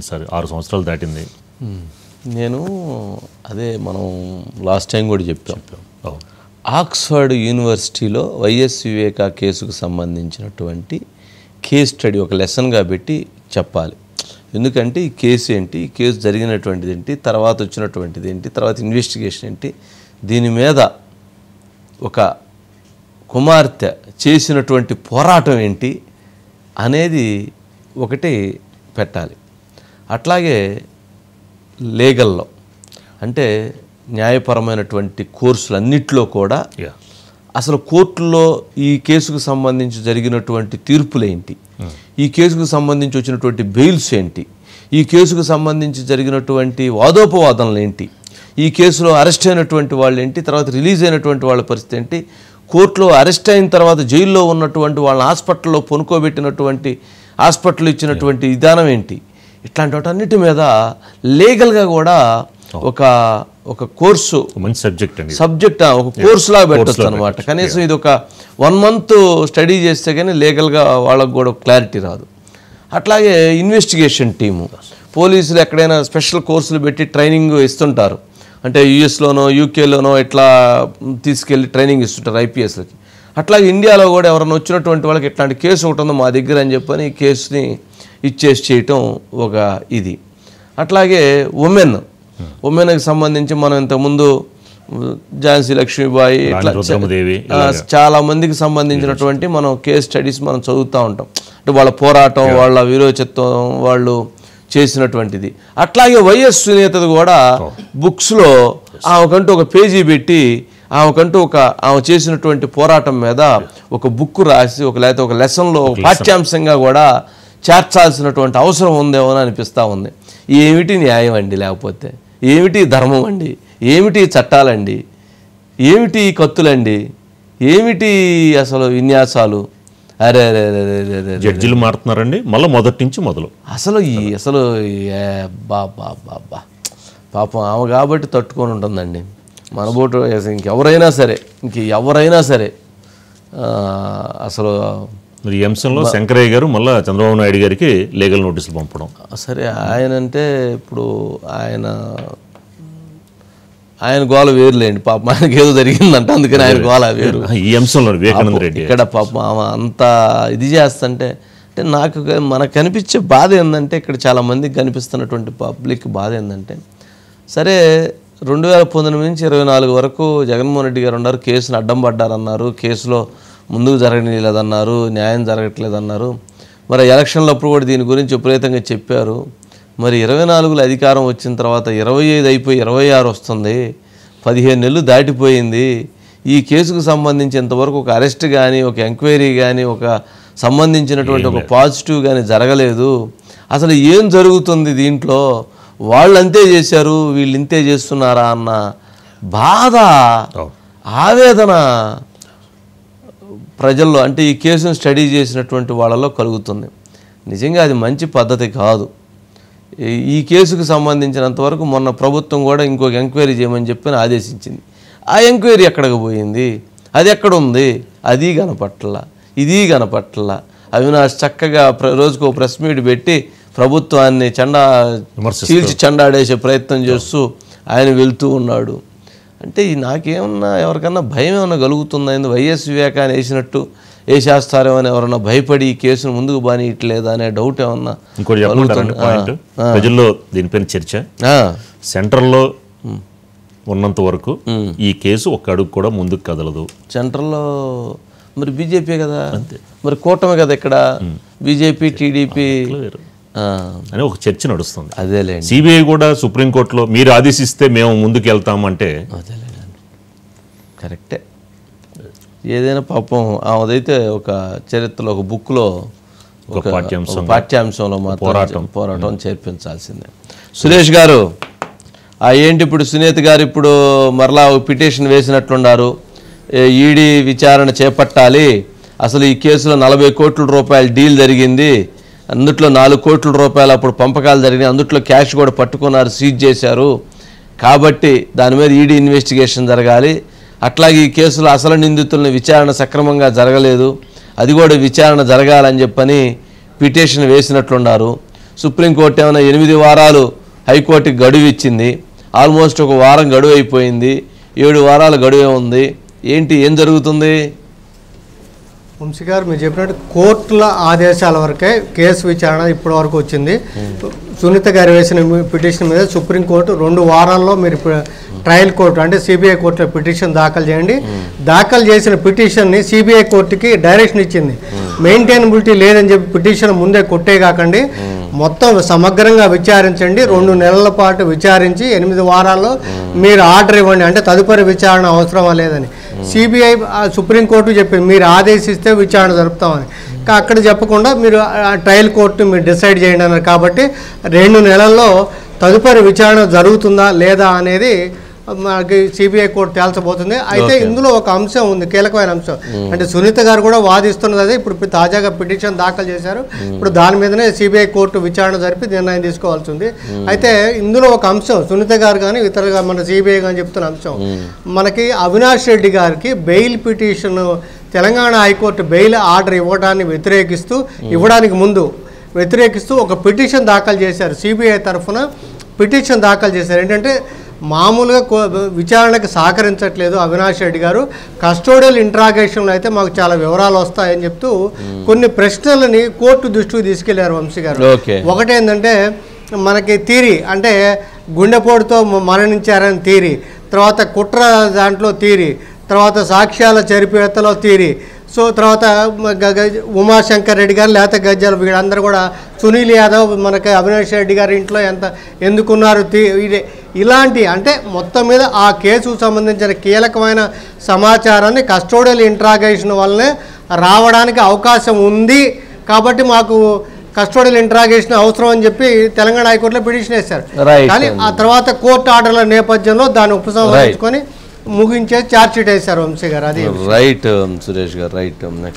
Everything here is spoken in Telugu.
సార్ 6 సంవత్సరాలు దాటింది. నేను అదే మనం లాస్ట్ టైం కూడా చెప్పాం. ఆక్స్ఫర్డ్ యూనివర్సిటీలో వైఎస్ వివేకా కేసుకు సంబంధించినటువంటి కేస్ స్టడీ ఒక లెసన్గా పెట్టి చెప్పాలి. ఎందుకంటే ఈ కేసు ఏంటి, ఈ కేసు జరిగినటువంటిది ఏంటి, తర్వాత వచ్చినటువంటిది ఏంటి, తర్వాత ఇన్వెస్టిగేషన్ ఏంటి, దీని మీద ఒక కుమార్తె చేసినటువంటి పోరాటం ఏంటి అనేది ఒకటి పెట్టాలి. అట్లాగే లీగల్లో అంటే న్యాయపరమైనటువంటి కోర్సులన్నిట్లో కూడా అసలు కోర్టులో ఈ కేసుకు సంబంధించి జరిగినటువంటి తీర్పులేంటి, ఈ కేసుకు సంబంధించి వచ్చినటువంటి బెయిల్స్ ఏంటి, ఈ కేసుకు సంబంధించి జరిగినటువంటి వాదోపవాదనలు ఏంటి, ఈ కేసులో అరెస్ట్ అయినటువంటి వాళ్ళు ఏంటి, తర్వాత రిలీజ్ అయినటువంటి వాళ్ళ పరిస్థితి ఏంటి, కోర్టులో అరెస్ట్ అయిన తర్వాత జైల్లో ఉన్నటువంటి వాళ్ళని హాస్పిటల్లో పొనుకోబెట్టినటువంటి హాస్పిటల్ ఇచ్చినటువంటి విధానం ఏంటి, ఇట్లాంటి వాటన్నిటి మీద లీగల్గా కూడా ఒక కోర్సు మంచి సబ్జెక్ట్ ఒక కోర్సులాగా పెట్టచ్చు అనమాట. కనీసం ఇది ఒక 1 month స్టడీ చేస్తే కానీ లీగల్గా వాళ్ళకు కూడా క్లారిటీ రాదు. అట్లాగే ఇన్వెస్టిగేషన్ టీము పోలీసులు ఎక్కడైనా స్పెషల్ కోర్సులు పెట్టి ట్రైనింగ్ ఇస్తుంటారు. అంటే యుఎస్లోనో యూకేలోనో ఇట్లా తీసుకెళ్ళి ట్రైనింగ్ ఇస్తుంటారు ఐపీఎస్లకి. అట్లాగే ఇండియాలో కూడా ఎవరైనా వచ్చినటువంటి వాళ్ళకి ఇట్లాంటి కేసు ఒకటి ఉందో మా దగ్గర అని చెప్పని ఈ కేసుని ఇచ్చేసి చేయటం ఒక ఇది. అట్లాగే ఉమెన్కి సంబంధించి మనం ఇంతకుముందు ఝాన్సీ లక్ష్మీబాయి ఇట్లా చాలా మందికి సంబంధించినటువంటి మనం కేస్ స్టడీస్ మనం చదువుతూ ఉంటాం. అంటే వాళ్ళ పోరాటం, వాళ్ళ విరోచత్వం, వాళ్ళు చేసినటువంటిది. అట్లాగే వైఎస్ సునీతది కూడా బుక్స్లో ఆమెకంటూ ఒక పేజీ పెట్టి ఆమెకంటూ ఆమె చేసినటువంటి పోరాటం మీద ఒక బుక్ రాసి లేకపోతే ఒక లెసన్లో ఒక పాఠ్యాంశంగా కూడా చేర్చాల్సినటువంటి అవసరం ఉందేమో అని అనిపిస్తూ ఉంది. ఏమిటి న్యాయం అండి, లేకపోతే ఏమిటి ధర్మం అండి, ఏమిటి చట్టాలండి, ఏమిటి కత్తులండి, ఏమిటి అసలు విన్యాసాలు? అరే అరే అరే జడ్జిలు మారుతున్నారండి మళ్ళీ మొదటి నుంచి మొదలు. అసలు బాబా పాపం ఆమె కాబట్టి తట్టుకొని ఉంటుందండి. మన బోటు ఇంకెవరైనా సరే అసలు ఈ అంశంలో శంకరయ్య గారు మళ్ళీ చంద్రబాబు నాయుడు గారికి లీగల్ నోటీసులు పంపడం సరే. ఆయన అంటే ఇప్పుడు ఆయన గోల వేరులేండి, పాపం ఆయనకి ఏదో జరిగిందంట, అందుకని ఆయన గోల వేరు. ఈ అంశంలో వివేకానంద రెడ్డి ఇక్కడ పాపం ఆమె అంత ఇది చేస్తుంటే అంటే మనకు కనిపించే బాధ ఏంటంటే ఇక్కడ చాలామందికి కనిపిస్తున్నటువంటి పబ్లిక్ బాధ ఏంటంటే సరే 2019 నుంచి 24 వరకు జగన్మోహన్ రెడ్డి గారు ఉన్నారు, కేసును అడ్డం పడ్డారన్నారు, కేసులో ముందుకు జరగలేదన్నారు, న్యాయం జరగట్లేదన్నారు. మరి ఎలక్షన్లప్పుడు కూడా దీని గురించి విపరీతంగా చెప్పారు. మరి 24లో అధికారం వచ్చిన తర్వాత 25 అయిపోయి 26 వస్తుంది, 15 నెలలు దాటిపోయింది. ఈ కేసుకు సంబంధించి ఇంతవరకు ఒక అరెస్ట్ కానీ, ఒక ఎంక్వైరీ కానీ, ఒక సంబంధించినటువంటి ఒక పాజిటివ్ కానీ జరగలేదు. అసలు ఏం జరుగుతుంది దీంట్లో? వాళ్ళు అంతే చేశారు, వీళ్ళు ఇంతే చేస్తున్నారా అన్న బాధ, ఆవేదన ప్రజల్లో, అంటే ఈ కేసును స్టడీ చేసినటువంటి వాళ్ళలో కలుగుతుంది. నిజంగా అది మంచి పద్ధతి కాదు. ఈ కేసుకు సంబంధించినంతవరకు మొన్న ప్రభుత్వం కూడా ఇంకొక ఎంక్వైరీ చేయమని చెప్పి ఆదేశించింది. ఆ ఎంక్వైరీ ఎక్కడికి పోయింది? అది ఎక్కడుంది? అది కనపట్ల, ఇది కనపట్ల. అవినాష్ చక్కగా రోజుకో ప్రెస్ మీట్ పెట్టి ప్రభుత్వాన్ని చీల్చి చెండాడేసే ప్రయత్నం చేస్తూ ఆయన వెళ్తూ ఉన్నాడు. అంటే నాకేమన్నా ఎవరికన్నా భయం ఏమన్నా కలుగుతుందా? వైఎస్ వివేకాన్ని వేసినట్టు వేసేస్తారేమో అని ఎవరన్నా భయపడి ఈ కేసును ముందుకు బానియట్లేదా అనే డౌట్ ఏమన్నా? ప్రజల్లో దీనిపైన చర్చ సెంట్రల్లో ఉన్నంత వరకు ఈ కేసు ఒక్క అడుగు కూడా ముందుకు కదలదు. సెంట్రల్లో మరి బీజేపీ కదా, మరి కూటమి కదా ఇక్కడ, బీజేపీ టీడీపీ అని ఒక చర్చ నడుస్తుంది. అదేలేండి. సిబిఐ కూడా సుప్రీంకోర్టులో మీరు ఆదేశిస్తే మేము ముందుకు వెళ్తామంటే అదేలేండి, కరెక్టే. ఏదైనా పాపం అదైతే ఒక చరిత్రలో ఒక బుక్లో ఒక పాఠ్యాంశంలో మాత్రం పోరాటం చేర్పించాల్సిందే. సురేష్ గారు ఏంటి ఇప్పుడు సునీత గారు ఇప్పుడు మరలా పిటిషన్ వేసినట్లున్నారు, ఈడీ విచారణ చేపట్టాలి, అసలు ఈ కేసులో 40 కోట్ల రూపాయల డీల్ జరిగింది, అందుట్లో 4 కోట్ల రూపాయలు అప్పుడు పంపకాలు జరిగినాయి, అందుట్లో క్యాష్ కూడా పట్టుకున్నారు, సీజ్ చేశారు, కాబట్టి దాని మీద ఈడీ ఇన్వెస్టిగేషన్ జరగాలి, అట్లాగే ఈ కేసులో అసలు నిందితులను విచారణ సక్రమంగా జరగలేదు, అది కూడా విచారణ జరగాలని చెప్పని పిటిషన్ వేసినట్లున్నారు. సుప్రీంకోర్టు ఏమైనా 8 వారాలు హైకోర్టుకి గడువు ఇచ్చింది, ఆల్మోస్ట్ ఒక వారం గడువు అయిపోయింది, 7 వారాల గడువే ఉంది, ఏం జరుగుతుంది? వంశీ గారు మీరు చెప్పినట్టు కోర్టుల ఆదేశాల వరకే కేసు విచారణ ఇప్పటి వరకు వచ్చింది. సునీత గారు వేసిన పిటిషన్ మీద సుప్రీంకోర్టు 2 వారాల్లో మీరు ట్రయల్ కోర్టు అంటే సిబిఐ కోర్టులో పిటిషన్ దాఖలు చేయండి. దాఖలు చేసిన పిటిషన్ని సిబిఐ కోర్టుకి డైరెక్షన్ ఇచ్చింది. మెయింటైనబిలిటీ లేదని చెప్పి పిటిషన్ ముందే కొట్టే కాకండి, మొత్తం సమగ్రంగా విచారించండి, 2 నెలల పాటు విచారించి 8 వారాల్లో మీరు ఆర్డర్ ఇవ్వండి, అంటే తదుపరి విచారణ అవసరమా లేదని సిబిఐ సుప్రీంకోర్టు చెప్పింది. మీరు ఆదేశిస్తే విచారణ జరుపుతామని, అక్కడ చెప్పకుండా మీరు ట్రయల్ కోర్టు మీరు డిసైడ్ చేయండి అన్నారు. కాబట్టి 2 నెలల్లో తదుపరి విచారణ జరుగుతుందా లేదా అనేది మనకి సిబిఐ కోర్టు తేల్చబోతుంది. అయితే ఇందులో ఒక అంశం ఉంది, కీలకమైన అంశం. అంటే సునీత గారు కూడా వాదిస్తున్నది అదే. ఇప్పుడు తాజాగా పిటిషన్ దాఖలు చేశారు. ఇప్పుడు దాని మీదనే సిబిఐ కోర్టు విచారణ జరిపి నిర్ణయం తీసుకోవాల్సి ఉంది. అయితే ఇందులో ఒక అంశం సునీత గారు కానీ ఇతరుగా మన సిబిఐ కానీ చెప్తున్న అంశం, మనకి అవినాష్ రెడ్డి గారికి bail petition Telangana high court bail order ఇవ్వడానికి ముందు వ్యతిరేకిస్తూ ఒక పిటిషన్ దాఖలు చేశారు. సిబిఐ తరఫున పిటిషన్ దాఖలు చేశారు. ఏంటంటే మామూలుగా విచారణకు సహకరించట్లేదు అవినాష్ రెడ్డి గారు, కస్టోడియల్ ఇంట్రాగేషన్లో అయితే మాకు చాలా వివరాలు వస్తాయని చెప్తూ కొన్ని ప్రశ్నలని కోర్టు దృష్టికి తీసుకెళ్లారు వంశీ గారు. ఒకటేంటంటే మనకి థీరీ, అంటే గుండెపోటుతో మరణించారని థీరీ, తర్వాత కుట్ర దాంట్లో థీరీ, తర్వాత సాక్ష్యాల చరిపేతలో థీరీ, సో తర్వాత ఉమాశంకర్ రెడ్డి గారు లేకపోతే గజ్జాలు వీళ్ళందరూ కూడా, సునీల్ యాదవ్ మనకి అవినాష్ రెడ్డి గారి ఇంట్లో ఎందుకున్నారు ఇలాంటి, అంటే మొత్తం మీద ఆ కేసుకు సంబంధించిన కీలకమైన సమాచారాన్ని కస్టోడియల్ ఇంట్రాగేషన్ వల్లనే రావడానికి అవకాశం ఉంది. కాబట్టి మాకు కస్టోడియల్ ఇంట్రాగేషన్ అవసరం అని చెప్పి తెలంగాణ హైకోర్టులో పిటిషన్ వేశారు. కానీ ఆ తర్వాత కోర్టు ఆర్డర్ల నేపథ్యంలో దాన్ని ఉపసంహరించుకొని ముగించే ఛార్జ్ షీట్ వేశారు వంశీ గారు. అది రైట్ సురేష్ గారు, రైట్.